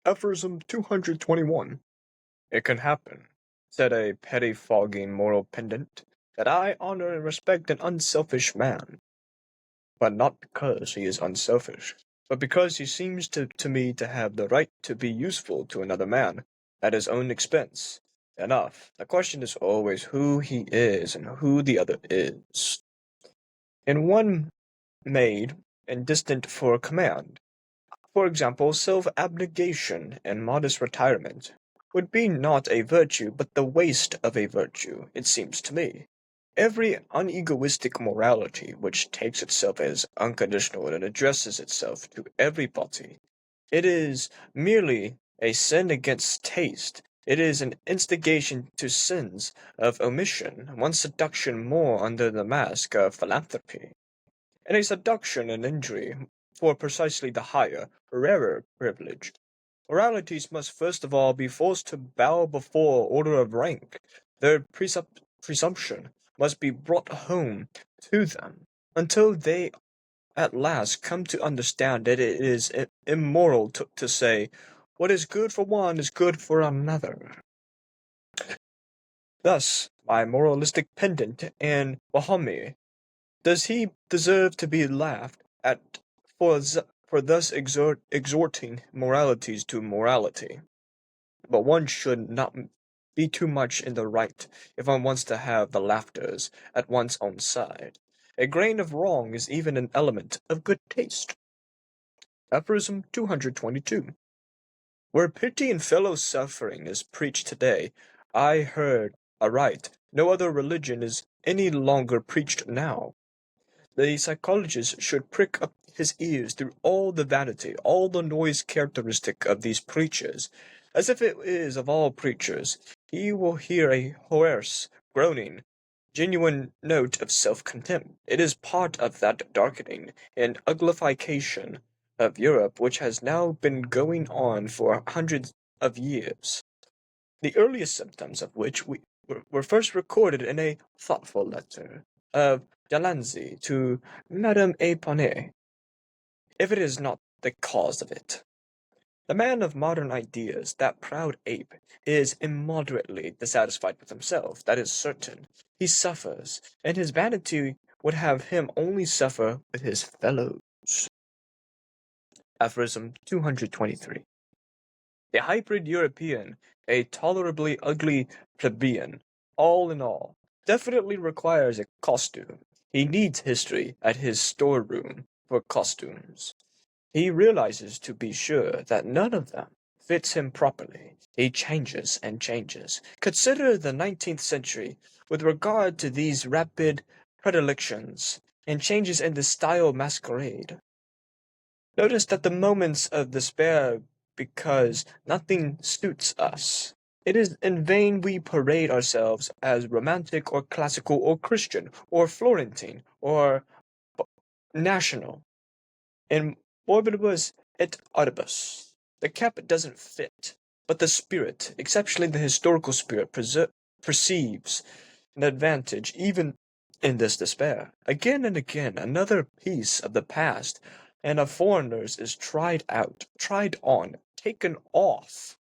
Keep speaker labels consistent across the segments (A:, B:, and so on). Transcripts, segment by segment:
A: Aphorism 221. It can happen, said a pettifogging moral pedant, that I honor and respect an unselfish man, but not because he is unselfish, but because he seems to me to have the right to be useful to another man, at his own expense. Enough. The question is always who he is and who the other is. In one made and distant for command, for example, self-abnegation and modest retirement would be not a virtue but the waste of a virtue, it seems to me. Every unegoistic morality which takes itself as unconditional and addresses itself to everybody, it is merely a sin against taste. It is an instigation to sins of omission, one seduction more under the mask of philanthropy and a seduction and injury for precisely the higher, rarer privilege. Moralities must first of all be forced to bow before order of rank. Their presumption must be brought home to them until they at last come to understand that it is immoral to say, what is good for one is good for another. Thus, my moralistic pendant and Mahomet, does he deserve to be laughed at for thus exhorting moralities to morality? But one should not be too much in the right if one wants to have the laughters at one's own side. A grain of wrong is even an element of good taste. Aphorism 222. Where pity and fellow suffering is preached today, I heard aright, no other religion is any longer preached now. The psychologist should prick up his ears through all the vanity, all the noise characteristic of these preachers, as if it is of all preachers. He will hear a hoarse, groaning, genuine note of self-contempt. It is part of that darkening and uglification of Europe which has now been going on for hundreds of years, the earliest symptoms of which were first recorded in a thoughtful letter of Delancey to Madame Éponine, if it is not the cause of it. The man of modern ideas, that proud ape, is immoderately dissatisfied with himself, that is certain. He suffers, and his vanity would have him only suffer with his fellows. Aphorism 223. The hybrid European, a tolerably ugly plebeian, all in all, definitely requires a costume. He needs history at his storeroom for costumes. He realizes, to be sure, that none of them fits him properly. He changes and changes. Consider the 19th century with regard to these rapid predilections and changes in the style masquerade. Notice that the moments of despair because nothing suits us. It is in vain we parade ourselves as romantic or classical or Christian or Florentine or national. In morbidibus et audibus, the cap doesn't fit, but the spirit, exceptionally the historical spirit, perceives an advantage even in this despair. Again and again, another piece of the past and of foreigners is tried out, tried on, taken off,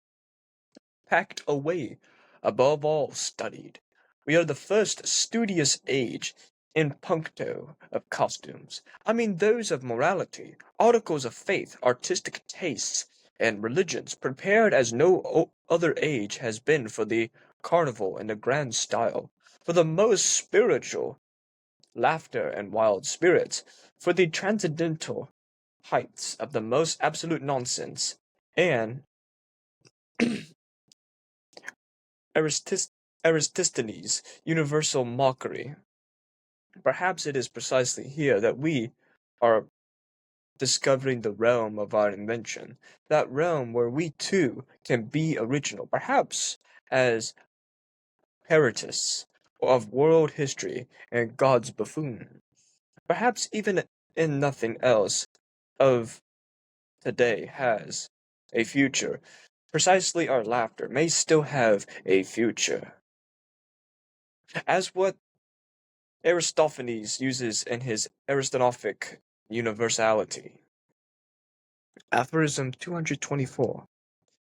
A: packed away, above all studied. We are the first studious age in puncto of costumes. I mean those of morality, articles of faith, artistic tastes, and religions, prepared as no other age has been for the carnival and the grand style, for the most spiritual laughter and wild spirits, for the transcendental heights of the most absolute nonsense, and Aristophanes' universal mockery. Perhaps it is precisely here that we are discovering the realm of our invention, that realm where we too can be original, perhaps as Herodotus of world history and God's buffoon, perhaps even in nothing else of today has a future. Precisely our laughter may still have a future. As what Aristophanes uses in his Aristophatic universality. Aphorism 224.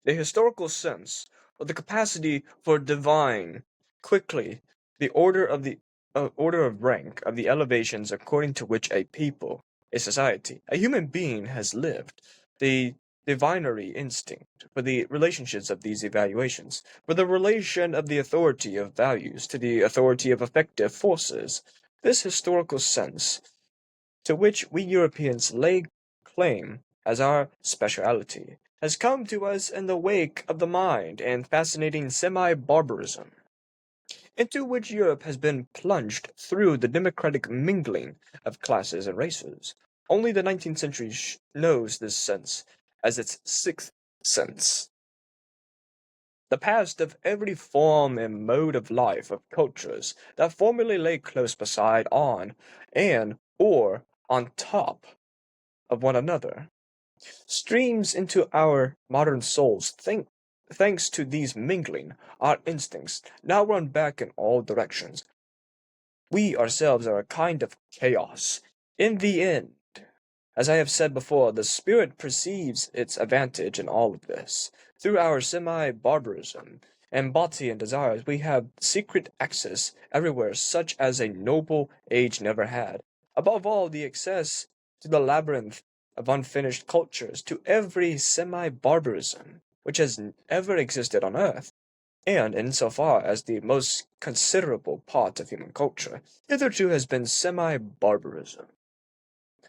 A: The historical sense, or the capacity for divine, quickly, the order of rank of the elevations according to which a people, a society, a human being has lived, the divinary instinct for the relationships of these evaluations, for the relation of the authority of values to the authority of effective forces. This historical sense, to which we Europeans lay claim as our speciality, has come to us in the wake of the mind and fascinating semi-barbarism, into which Europe has been plunged through the democratic mingling of classes and races. Only the 19th century knows this sense as its sixth sense. The past of every form and mode of life of cultures that formerly lay close beside, on, and or on top of one another, streams into our modern souls. Thanks to these mingling, our instincts now run back in all directions. We ourselves are a kind of chaos. In the end, as I have said before, the spirit perceives its advantage in all of this. Through our semi-barbarism and bhakti and desires, we have secret access everywhere, such as a noble age never had. Above all, the access to the labyrinth of unfinished cultures, to every semi-barbarism which has ever existed on earth, and insofar as the most considerable part of human culture hitherto has been semi-barbarism.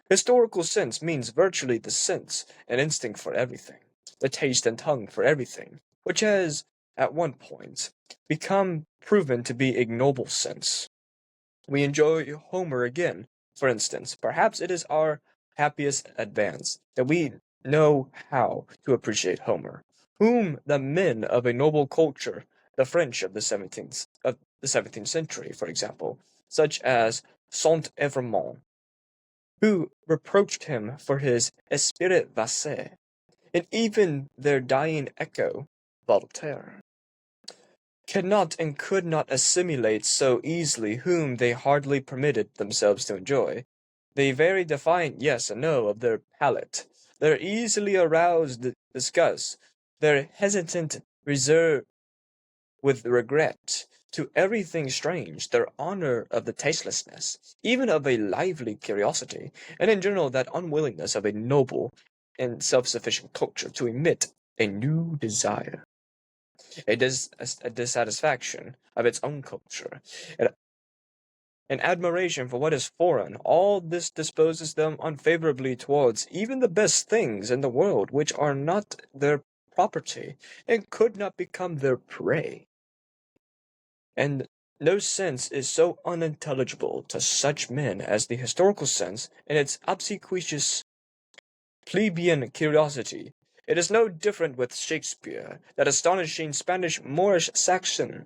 A: Historical sense means virtually the sense and instinct for everything, the taste and tongue for everything, which has, at one point, become proven to be ignoble sense. We enjoy Homer again, for instance. Perhaps it is our happiest advance that we know how to appreciate Homer, whom the men of a noble culture, the French of the 17th century, for example, such as Saint Evremont, who reproached him for his esprit vaste, and even their dying echo, Voltaire, cannot and could not assimilate so easily, whom they hardly permitted themselves to enjoy. The very defiant yes and no of their palate, their easily aroused disgust, their hesitant reserve with regret to everything strange, their honor of the tastelessness, even of a lively curiosity, and in general that unwillingness of a noble and self-sufficient culture to emit a new desire, a dissatisfaction of its own culture, and an admiration for what is foreign. All this disposes them unfavorably towards even the best things in the world, which are not their property, and could not become their prey. And no sense is so unintelligible to such men as the historical sense in its obsequious plebeian curiosity. It is no different with Shakespeare, that astonishing Spanish Moorish Saxon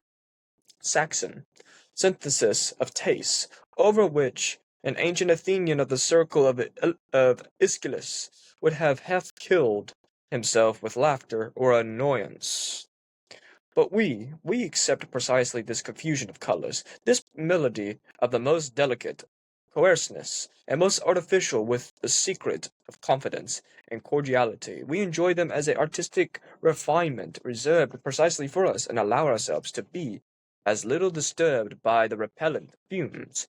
A: synthesis of tastes, over which an ancient Athenian of the circle of Aeschylus would have half killed himself with laughter or annoyance. But we accept precisely this confusion of colors, this melody of the most delicate coarseness, and most artificial with the secret of confidence and cordiality. We enjoy them as an artistic refinement reserved precisely for us, and allow ourselves to be as little disturbed by the repellent fumes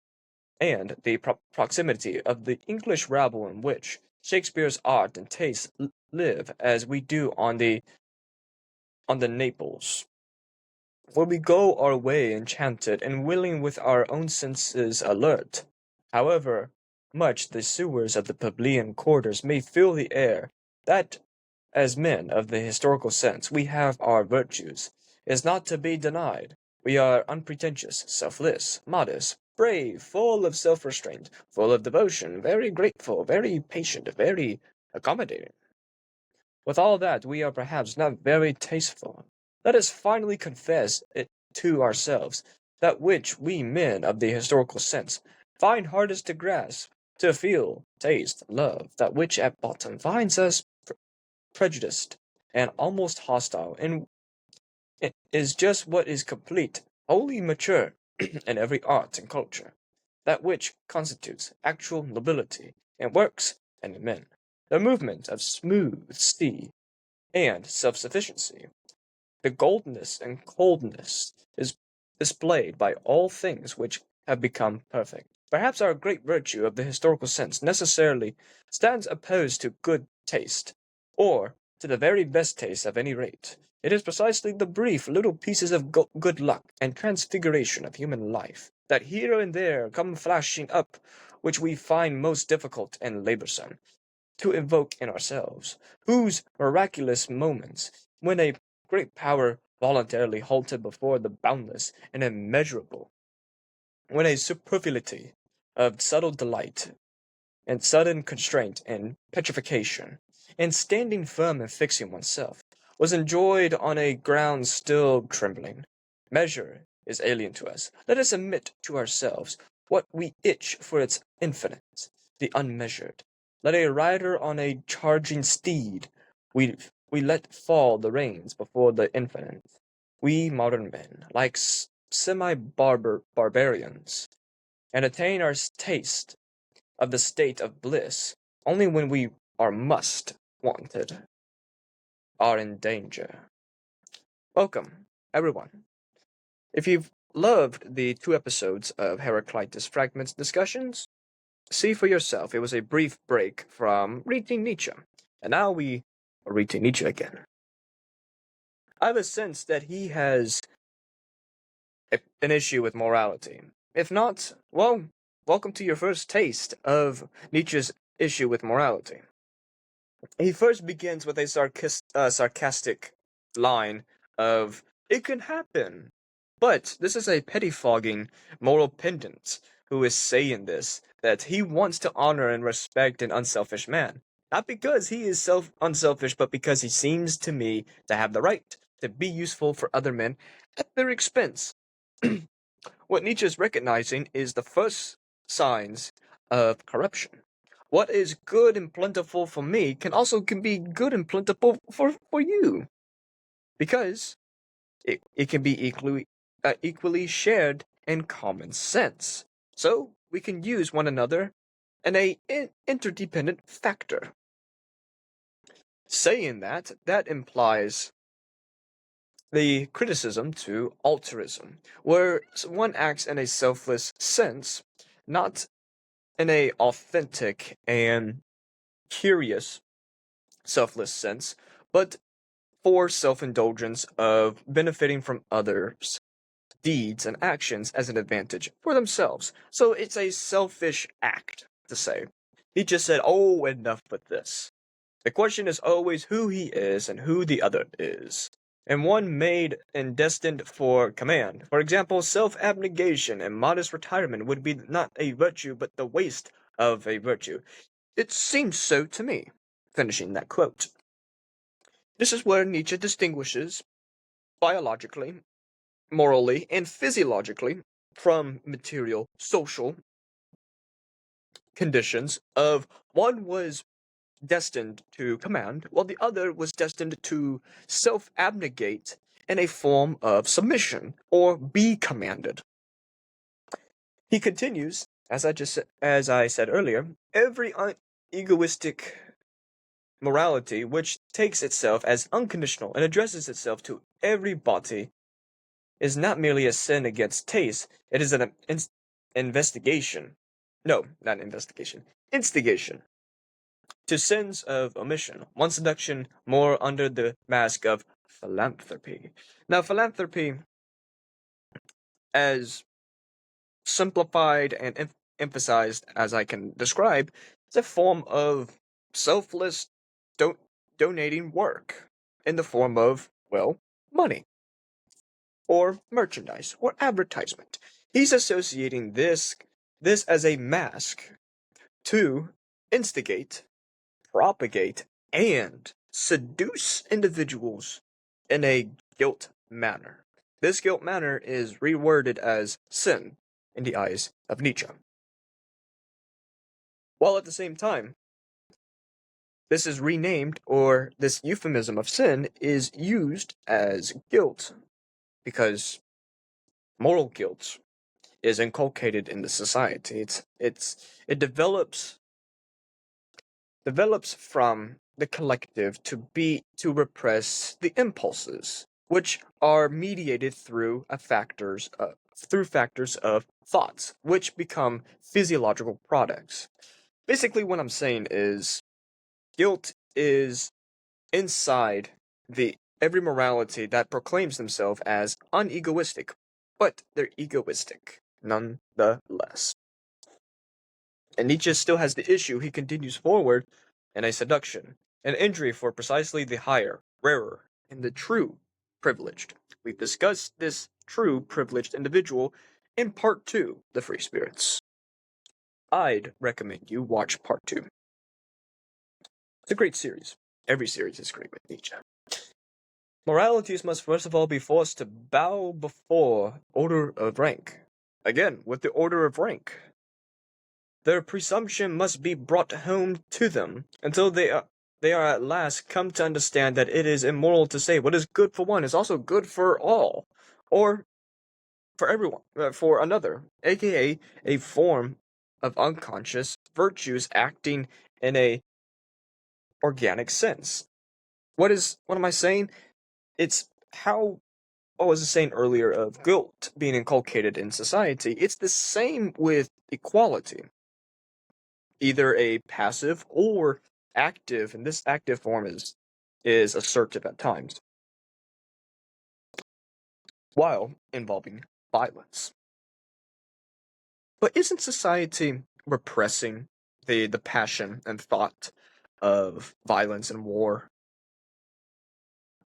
A: and the proximity of the English rabble in which Shakespeare's art and taste live as we do on the Naples, where we go our way enchanted and willing with our own senses alert. However much the sewers of the plebeian quarters may fill the air, that, as men of the historical sense, we have our virtues, is not to be denied. We are unpretentious, selfless, modest, brave, full of self-restraint, full of devotion, very grateful, very patient, very accommodating. With all that, we are perhaps not very tasteful. Let us finally confess it to ourselves, that which we men of the historical sense find hardest to grasp, to feel, taste, love, that which at bottom finds us prejudiced and almost hostile, and it is just what is complete, wholly mature in every art and culture, that which constitutes actual nobility in works and in men, the movement of smooth sea and self-sufficiency. The goldness and coldness is displayed by all things which have become perfect. Perhaps our great virtue of the historical sense necessarily stands opposed to good taste, or to the very best taste at any rate. It is precisely the brief little pieces of good luck and transfiguration of human life that here and there come flashing up, which we find most difficult and laborsome to evoke in ourselves, whose miraculous moments, when a great power voluntarily halted before the boundless and immeasurable, when a superfluity of subtle delight and sudden constraint and petrification, and standing firm and fixing oneself, was enjoyed on a ground still trembling. Measure is alien to us. Let us admit to ourselves what we itch for its infinite, the unmeasured. Let a rider on a charging steed, we let fall the reins before the infinite. We modern men, like semi-barbarians, and attain our taste of the state of bliss only when we are wanted, are in danger. Welcome, everyone. If you've loved the 2 episodes of Heraclitus Fragments discussions, see for yourself it was a brief break from reading Nietzsche, and now we are reading Nietzsche again. I have a sense that he has an issue with morality. If not, well, welcome to your first taste of Nietzsche's issue with morality. He first begins with a sarcastic line of, "It can happen." But this is a pettifogging moral pedant who is saying this, that he wants to honor and respect an unselfish man. Not because he is unselfish, but because he seems to me to have the right to be useful for other men at their expense. What Nietzsche is recognizing is the first signs of corruption. What is good and plentiful for me can be good and plentiful for you. Because it can be equally shared in common sense. So we can use one another in a interdependent factor. Saying that implies the criticism to altruism, where one acts in a selfless sense, not in a authentic and curious selfless sense, but for self-indulgence of benefiting from others' deeds and actions as an advantage for themselves. So it's a selfish act to say. He just said, "Oh, enough with this." The question is always who he is and who the other is, and one made and destined for command. For example, self-abnegation and modest retirement would be not a virtue but the waste of a virtue. It seems so to me. Finishing that quote. This is where Nietzsche distinguishes biologically, morally, and physiologically from material, social conditions of one was destined to command, while the other was destined to self-abnegate in a form of submission, or be commanded. He continues, as I said earlier, every egoistic morality which takes itself as unconditional and addresses itself to everybody is not merely a sin against taste, it is an investigation. No, not investigation. Instigation to sins of omission, one seduction more under the mask of philanthropy. Now, philanthropy, as simplified and emphasized as I can describe, is a form of selfless donating work in the form of, well, money, or merchandise, or advertisement. He's associating this as a mask to instigate, propagate, and seduce individuals in a guilt manner. This guilt manner is reworded as sin in the eyes of Nietzsche. While at the same time, this is renamed, or this euphemism of sin is used as guilt, because moral guilt is inculcated in the society. It develops from the collective to repress the impulses, which are mediated through factors of thoughts, which become physiological products. Basically, what I'm saying is guilt is inside the every morality that proclaims themselves as unegoistic, but they're egoistic nonetheless. And Nietzsche still has the issue. He continues forward in a seduction, an injury for precisely the higher, rarer, and the true privileged. We've discussed this true privileged individual in part 2, The Free Spirits. I'd recommend you watch part 2. It's a great series. Every series is great with Nietzsche. Moralities must first of all be forced to bow before order of rank. Again, with the order of rank. Their presumption must be brought home to them until they are at last come to understand that it is immoral to say what is good for one is also good for all, or for everyone, for another, aka a form of unconscious virtues acting in a organic sense. What am I saying? It's how I was saying earlier of guilt being inculcated in society. It's the same with equality. Either a passive or active, and this active form is assertive at times, while involving violence. But isn't society repressing the passion and thought of violence and war?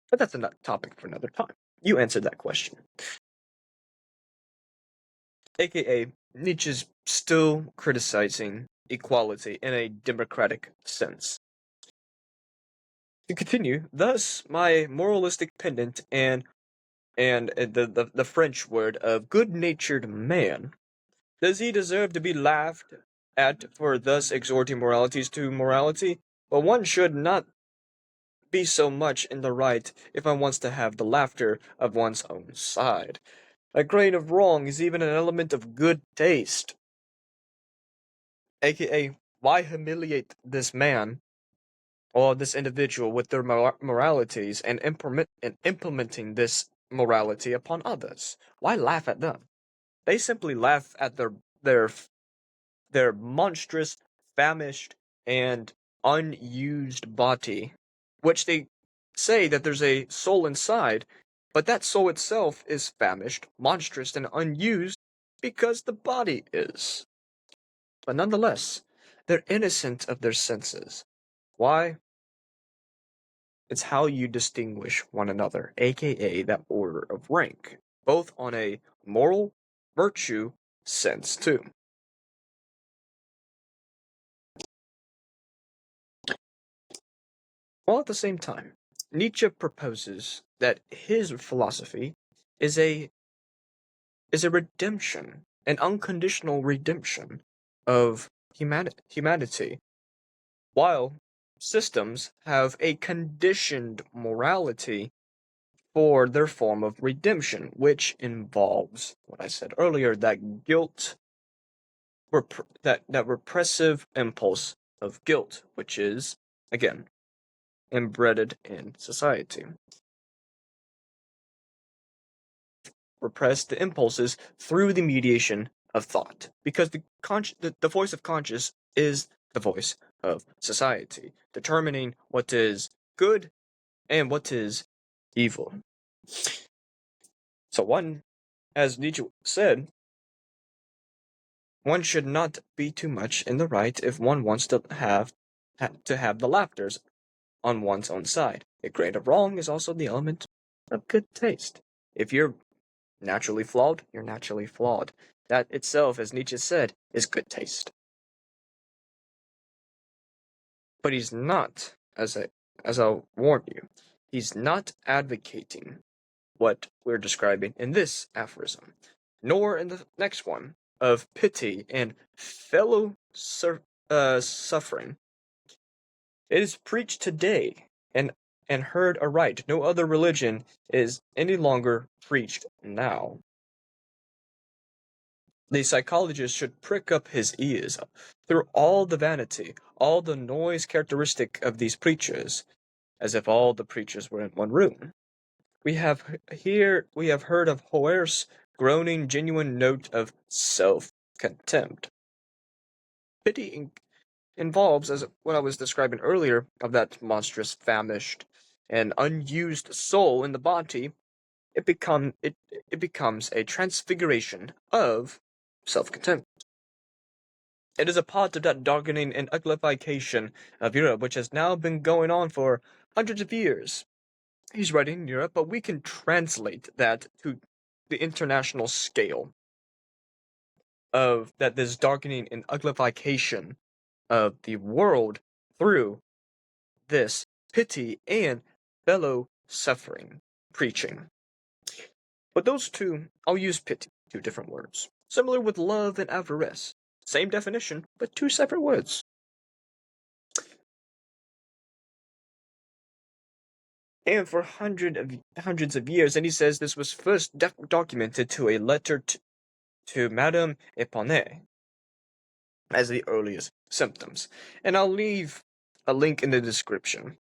A: But that's a topic for another time. You answered that question. AKA, Nietzsche's still criticizing equality in a democratic sense. To continue, thus my moralistic pendant and the French word of good-natured man, does he deserve to be laughed at for thus exhorting moralities to morality? But one should not be so much in the right if one wants to have the laughter of one's own side. A grain of wrong is even an element of good taste. AKA, why humiliate this man or this individual with their moralities and implementing this morality upon others? Why laugh at them? They simply laugh at their their monstrous, famished, and unused body, which they say that there's a soul inside, but that soul itself is famished, monstrous, and unused because the body is. But nonetheless, they're innocent of their senses. Why? It's how you distinguish one another, aka that order of rank, both on a moral virtue sense too. While at the same time, Nietzsche proposes that his philosophy is a redemption, an unconditional redemption of humanity, while systems have a conditioned morality for their form of redemption, which involves what I said earlier, that guilt, that repressive impulse of guilt, which is, again, embedded in society. Repress the impulses through the mediation of thought, because the voice of conscience is the voice of society, determining what is good and what is evil. So one, as Nietzsche said, one should not be too much in the right if one wants to have the laughters on one's own side. A grain of wrong is also the element of good taste. If you're naturally flawed, you're naturally flawed. That itself, as Nietzsche said, is good taste. But he's not, as I'll warn you, he's not advocating what we're describing in this aphorism, nor in the next one of pity and fellow suffering. It is preached today and heard aright. No other religion is any longer preached now. The psychologist should prick up his ears through all the vanity, all the noise characteristic of these preachers, as if all the preachers were in one room. We have heard of Horace groaning genuine note of self-contempt. Pity involves, as what I was describing earlier, of that monstrous, famished, and unused soul in the body. It becomes a transfiguration of self-contempt. It is a part of that darkening and uglification of Europe which has now been going on for hundreds of years. He's writing in Europe, but we can translate that to the international scale of that this darkening and uglification of the world through this pity and fellow suffering preaching. But those two, I'll use pity, two different words. Similar with love and avarice. Same definition, but two separate words. And for hundreds of years, and he says this was first documented to a letter to Madame Eponine as the earliest symptoms. And I'll leave a link in the description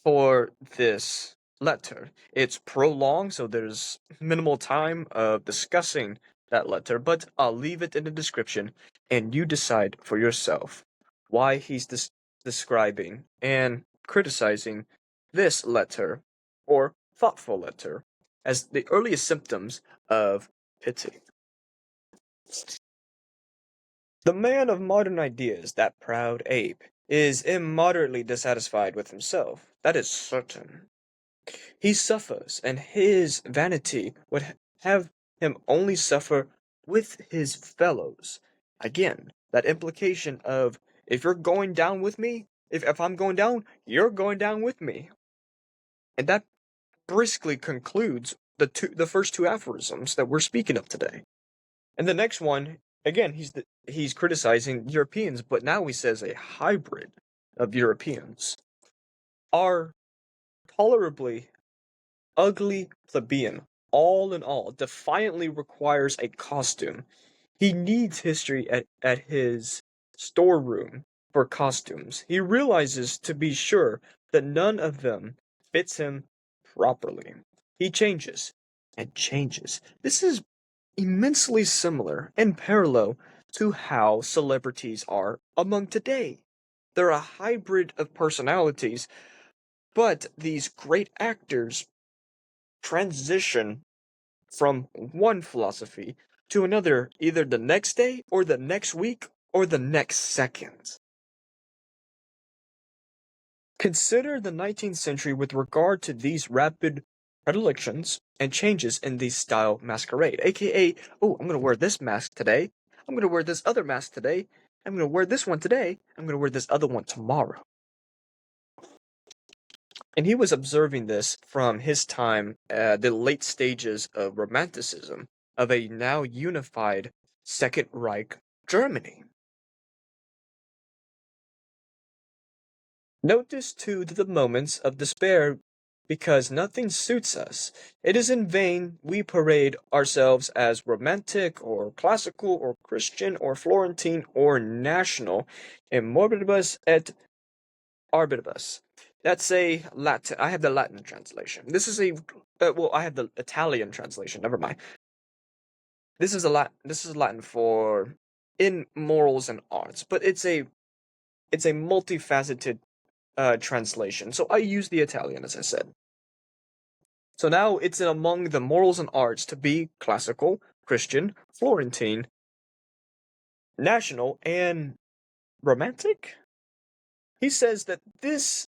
A: for this letter. It's prolonged, so there's minimal time of discussing that letter, but I'll leave it in the description and you decide for yourself why he's describing and criticizing this letter or thoughtful letter as the earliest symptoms of pity. The man of modern ideas, that proud ape, is immoderately dissatisfied with himself, that is certain. He suffers, and his vanity would have him only suffer with his fellows. Again, that implication of, if you're going down with me, if I'm going down, you're going down with me. And that briskly concludes the first two aphorisms that we're speaking of today. And the next one, again, he's criticizing Europeans, but now he says a hybrid of Europeans are tolerably ugly plebeian. All in all, defiantly requires a costume. He needs history at his storeroom for costumes. He realizes, to be sure, that none of them fits him properly. He changes and changes. This is immensely similar and parallel to how celebrities are among today. They're a hybrid of personalities, but these great actors transition from one philosophy to another either the next day or the next week or the next second. Consider the 19th century with regard to these rapid predilections and changes in the style masquerade, aka, oh, I'm going to wear this mask today, I'm going to wear this other mask today, I'm going to wear this one today, I'm going to wear this other one tomorrow. And he was observing this from his time, the late stages of Romanticism, of a now unified Second Reich Germany. Notice too the moments of despair, because nothing suits us. It is in vain we parade ourselves as romantic, or classical, or Christian, or Florentine, or national, in morbidibus et arbitibus. That's a Latin. I have the Latin translation. This is I have the Italian translation. Never mind. This is Latin for in morals and arts, but it's a multifaceted translation. So I use the Italian, as I said. So now it's in among the morals and arts to be classical, Christian, Florentine, national, and romantic. He says that this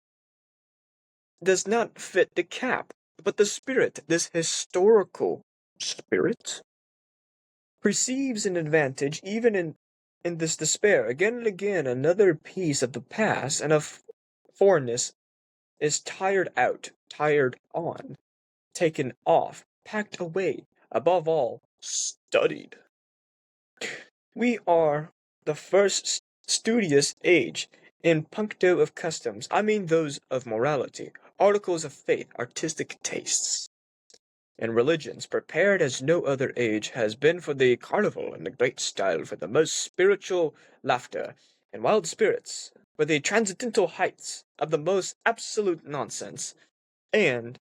A: does not fit the cap, but the spirit, this historical spirit, perceives an advantage even in this despair. Again and again, another piece of the past and of foreignness is tired out, tired on, taken off, packed away, above all, studied. We are the first studious age in puncto of customs, I mean those of morality, articles of faith, artistic tastes. and religions, prepared as no other age has been for the carnival and the great style, for the most spiritual laughter and wild spirits, for the transcendental heights of the most absolute nonsense, and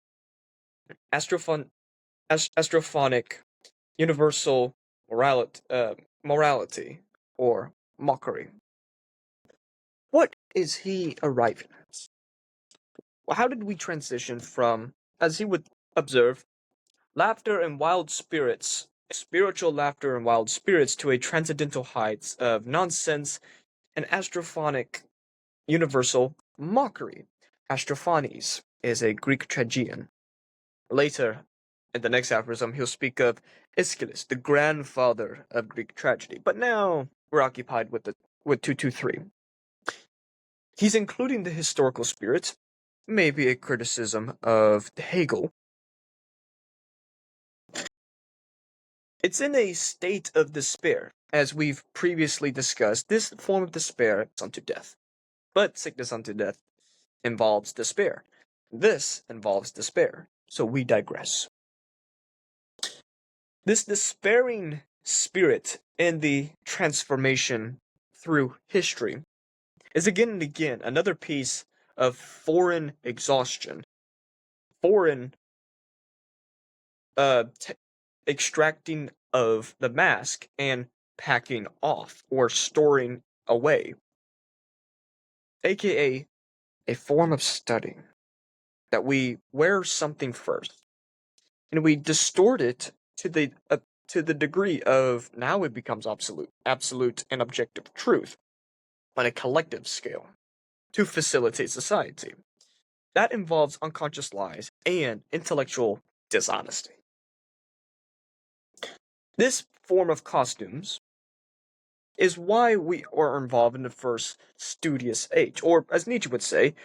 A: astrophon- astrophonic universal morality, or mockery. What is he arriving at? Well, how did we transition from, as he would observe, laughter and wild spirits, spiritual laughter and wild spirits, to a transcendental heights of nonsense and astrophonic universal mockery? Astrophanes is a Greek tragedian. Later, in the next aphorism, he'll speak of Aeschylus, the grandfather of Greek tragedy. But now we're occupied with 223. He's including the historical spirit, maybe a criticism of Hegel. It's in a state of despair. As we've previously discussed, this form of despair is unto death. But sickness unto death involves despair. This involves despair. So we digress. This despairing spirit in the transformation through history is again and again another piece of foreign exhaustion, foreign extracting of the mask and packing off or storing away, aka a form of study that we wear something first and we distort it to the degree of now it becomes absolute and objective truth on a collective scale to facilitate society. That involves unconscious lies and intellectual dishonesty. This form of costumes is why we are involved in the first studious age, or as Nietzsche would say,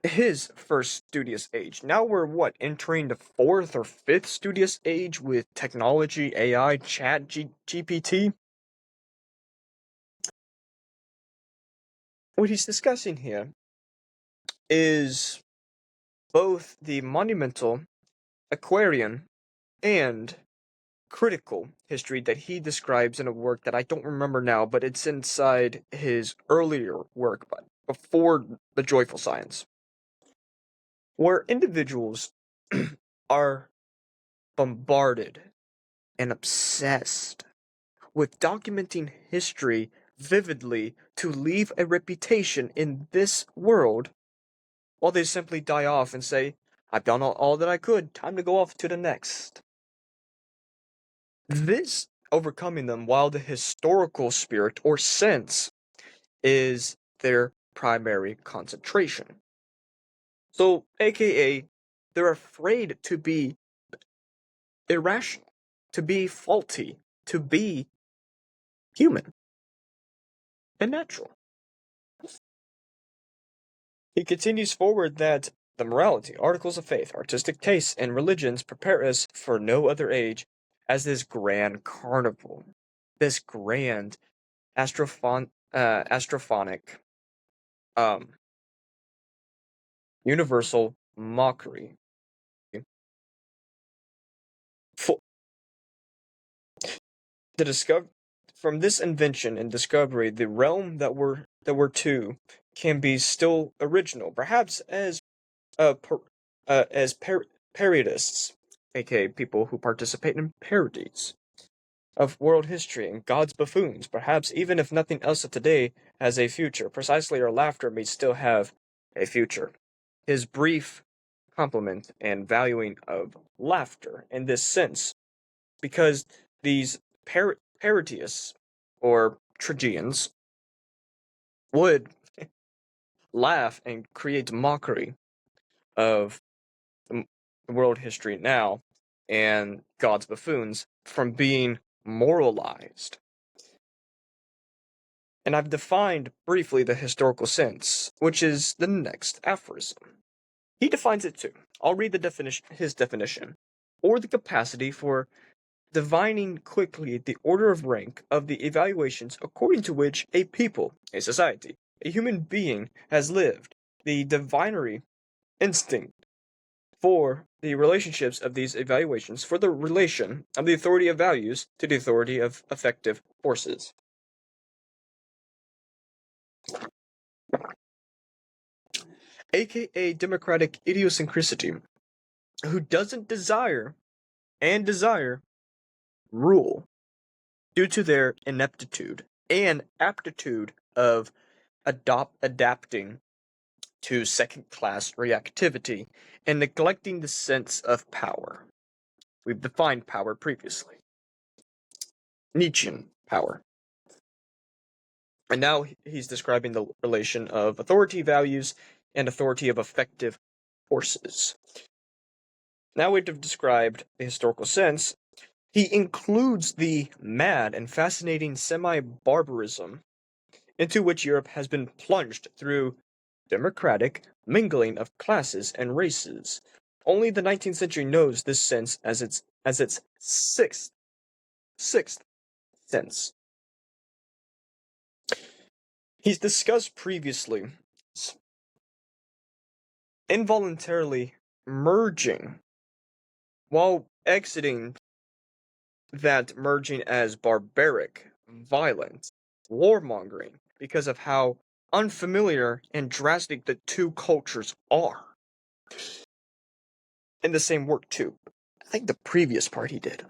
A: his first studious age. Now we're what, entering the fourth or fifth studious age with technology, AI, GPT? What he's discussing here is both the monumental, Aquarian, and critical history that he describes in a work that I don't remember now, but it's inside his earlier work, but before The Joyful Science, where individuals are bombarded and obsessed with documenting history vividly to leave a reputation in this world, while they simply die off and say, I've done all that I could, time to go off to the next. This overcoming them while the historical spirit or sense is their primary concentration. So, aka, they're afraid to be irrational, to be faulty, to be human and natural. He continues forward that the morality, articles of faith, artistic tastes, and religions prepare us for no other age as this grand carnival, this grand astrophonic, universal mockery. For the discover from this invention and discovery, the realm that we're to can be still original, perhaps parodists, aka people who participate in parodies of world history and God's buffoons. Perhaps even if nothing else of today has a future, precisely our laughter may still have a future. His brief compliment and valuing of laughter in this sense, because these parodyists or tragedians would laugh and create mockery of world history now and God's buffoons from being moralized. And I've defined briefly the historical sense, which is the next aphorism. He defines it too. I'll read his definition, or the capacity for divining quickly the order of rank of the evaluations according to which a people, a society, a human being has lived, the divinery instinct for the relationships of these evaluations for the relation of the authority of values to the authority of effective forces. AKA democratic idiosyncrasy, who doesn't desire rule due to their ineptitude and aptitude of adapting to second-class reactivity and neglecting the sense of power. We've defined power previously. Nietzschean power. And now he's describing the relation of authority values and authority of effective forces. Now we've described the historical sense. He includes the mad and fascinating semi-barbarism into which Europe has been plunged through democratic mingling of classes and races. Only the 19th century knows this sense as its sixth sense. He's discussed previously involuntarily merging while exiting that merging as barbaric, violent, warmongering because of how unfamiliar and drastic the two cultures are. In the same work too. I think the previous part he did.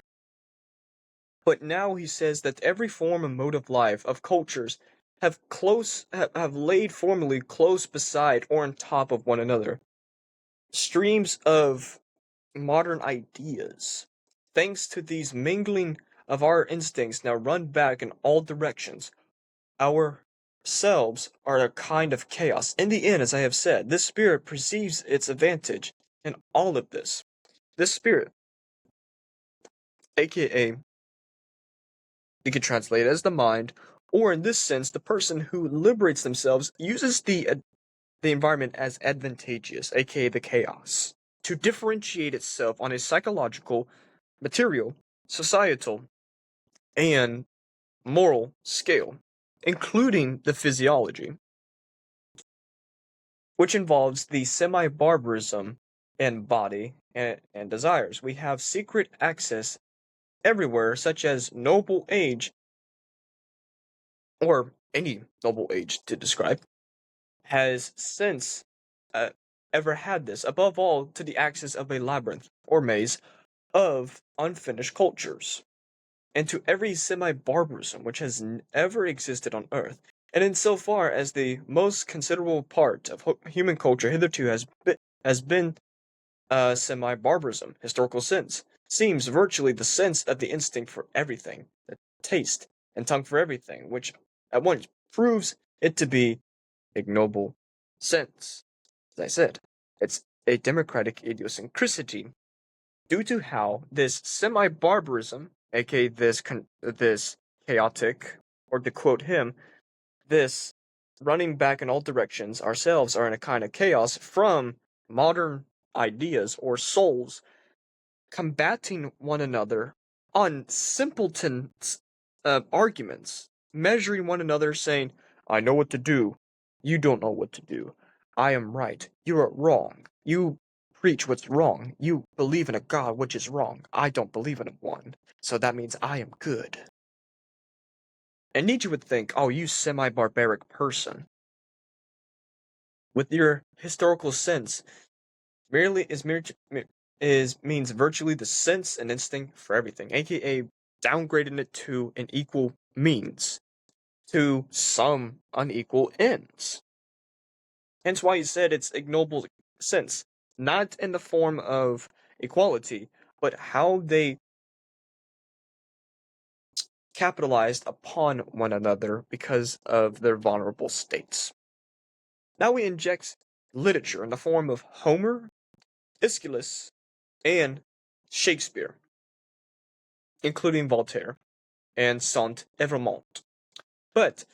A: But now he says that every form and mode of life of cultures have laid formally close beside or on top of one another. Streams of modern ideas. Thanks to these mingling of our instincts now run back in all directions. Ourselves are a kind of chaos. In the end, as I have said, this spirit perceives its advantage in all of this. This spirit, aka, you could translate it as the mind, or in this sense, the person who liberates themselves uses the environment as advantageous, aka the chaos, to differentiate itself on a psychological, material, societal, and moral scale, including the physiology, which involves the semi-barbarism in body and desires. We have secret access everywhere, such as noble age, or any noble age to describe, has since ever had this, above all to the access of a labyrinth or maze of unfinished cultures, and to every semi-barbarism which has ever existed on Earth. And insofar as the most considerable part of human culture hitherto has been semi-barbarism, historical sense, seems virtually the sense of the instinct for everything, the taste and tongue for everything, which at once proves it to be ignoble sense. As I said, it's a democratic idiosyncrasy due to how this semi-barbarism, aka this chaotic, or to quote him, this running back in all directions, ourselves are in a kind of chaos from modern ideas or souls combating one another on simpleton arguments, measuring one another, saying, I know what to do, you don't know what to do. I am right, you are wrong. You preach what's wrong. You believe in a God which is wrong. I don't believe in one, so that means I am good. And Nietzsche would think, oh, you semi-barbaric person, with your historical sense, means virtually the sense and instinct for everything, aka downgrading it to an equal means, to some unequal ends. Hence why he said it's ignoble sense, not in the form of equality, but how they capitalized upon one another because of their vulnerable states. Now we inject literature in the form of Homer, Aeschylus, and Shakespeare, including Voltaire and Saint-Evremont. But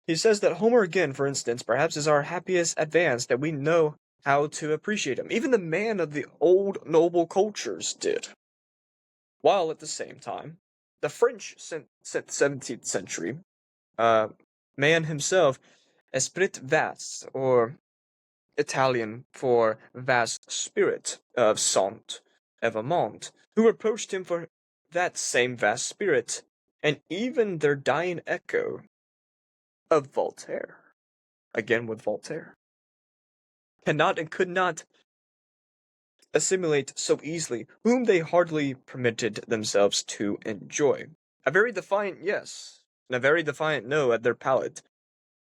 A: he says that Homer again, for instance, perhaps is our happiest advance that we know how to appreciate him. Even the man of the old noble cultures did. While at the same time, the French 17th century man himself, Esprit vaste, or Italian for vast spirit of Sant Evremond, who reproached him for that same vast spirit, and even their dying echo of Voltaire, again with Voltaire, cannot and could not assimilate so easily, whom they hardly permitted themselves to enjoy. A very defiant yes, and a very defiant no at their palate.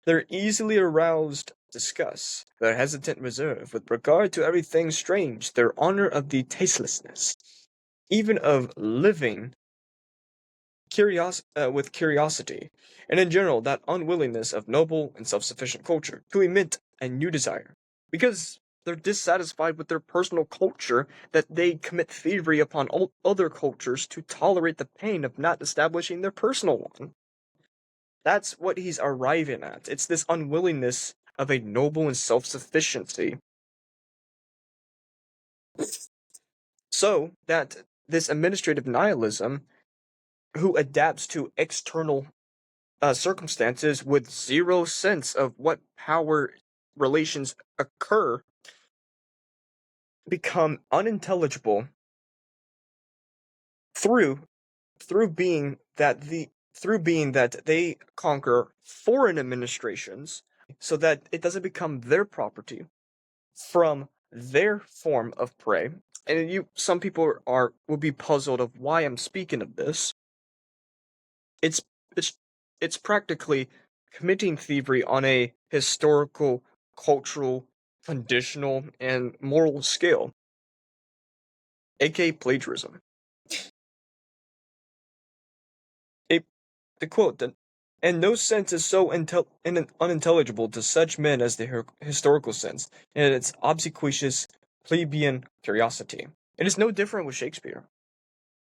A: Their easily aroused disgust, their hesitant reserve with regard to everything strange, their honor of the tastelessness, even of living with curiosity, and in general that unwillingness of noble and self-sufficient culture to emit a new desire, because they're dissatisfied with their personal culture that they commit thievery upon all other cultures to tolerate the pain of not establishing their personal one. That's what he's arriving at. It's this unwillingness of a noble and self-sufficiency. So that this administrative nihilism, who adapts to external circumstances with zero sense of what power relations occur, become unintelligible through through being that they conquer foreign administrations so that it doesn't become their property from their form of prey. And some people will be puzzled of why I'm speaking of this. It's it's it's practically committing thievery on a historical, cultural, conditional, and moral scale, aka plagiarism. A, the quote that, and no sense is so unintelligible to such men as the historical sense, and its obsequious plebeian curiosity. It is no different with Shakespeare,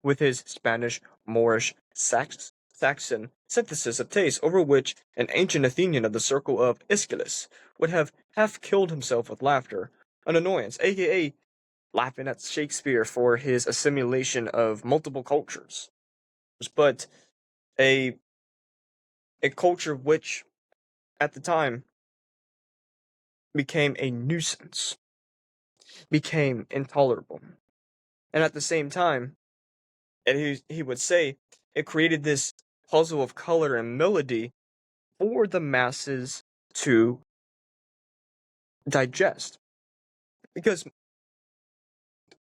A: with his Spanish, Moorish, Saxon synthesis of taste, over which an ancient Athenian of the circle of Aeschylus would have half killed himself with laughter, an annoyance, aka laughing at Shakespeare for his assimilation of multiple cultures. But a a culture which, at the time, became a nuisance, became intolerable. And at the same time, and he would say, it created this puzzle of color and melody for the masses to digest. Because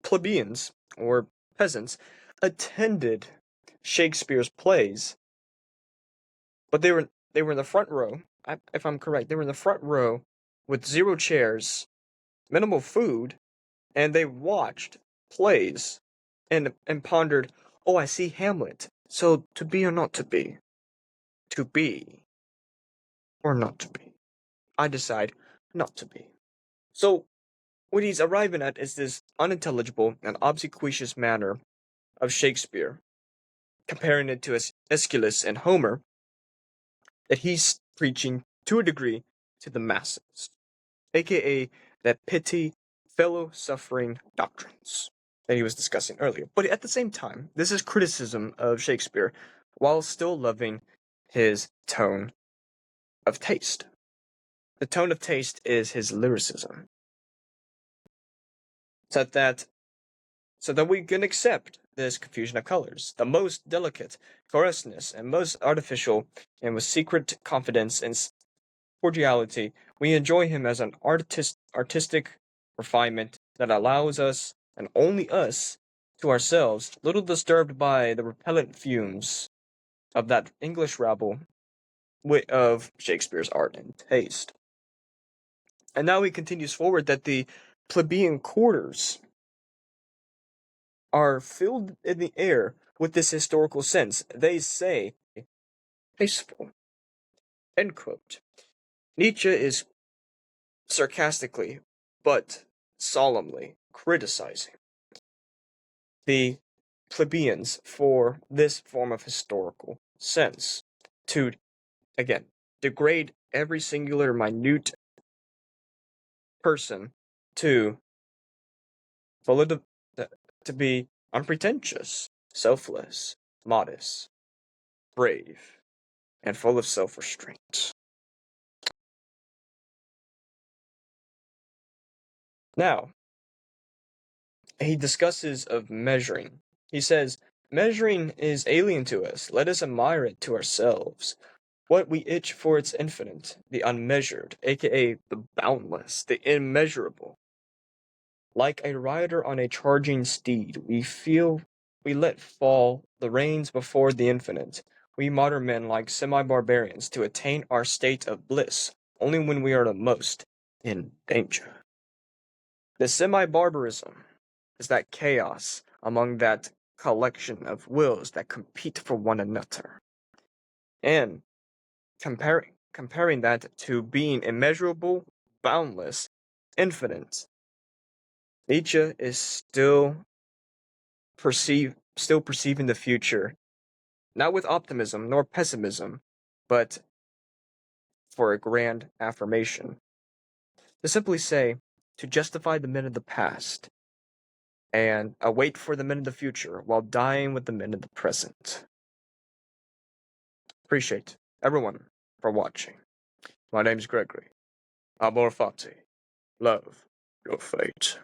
A: plebeians, or peasants, attended Shakespeare's plays, but they were in the front row, if I'm correct, they were in the front row with zero chairs, minimal food, and they watched plays and pondered, oh, I see Hamlet. So to be or not to be? To be or not to be? I decide not to be. So what he's arriving at is this unintelligible and obsequious manner of Shakespeare, comparing it to Aeschylus and Homer, that he's preaching to a degree to the masses, aka that pity, fellow suffering doctrines that he was discussing earlier. But at the same time, this is criticism of Shakespeare while still loving his tone of taste. The tone of taste is his lyricism. So that we can accept this confusion of colors, the most delicate coarseness and most artificial, and with secret confidence and cordiality, we enjoy him as an artistic refinement that allows us, and only us, to ourselves, little disturbed by the repellent fumes of that English rabble of Shakespeare's art and taste. And now he continues forward that the plebeian quarters are filled in the air with this historical sense. They say, tasteful. End quote. Nietzsche is sarcastically, but solemnly criticizing the plebeians for this form of historical sense, to, again, degrade every singular minute person to to be unpretentious, selfless, modest, brave, and full of self-restraint. Now, he discusses of measuring. He says, measuring is alien to us. Let us admire it to ourselves. What we itch for its infinite, the unmeasured, aka the boundless, the immeasurable. Like a rider on a charging steed, we let fall the reins before the infinite. We modern men like semi-barbarians to attain our state of bliss only when we are the most in danger. The semi-barbarism is that chaos among that collection of wills that compete for one another. And comparing that to being immeasurable, boundless, infinite, Nietzsche is still perceiving the future, not with optimism nor pessimism, but for a grand affirmation. To simply say, to justify the men of the past, and await for the men of the future while dying with the men of the present. Appreciate everyone for watching. My name's Gregory. Amor fati. Love your fate.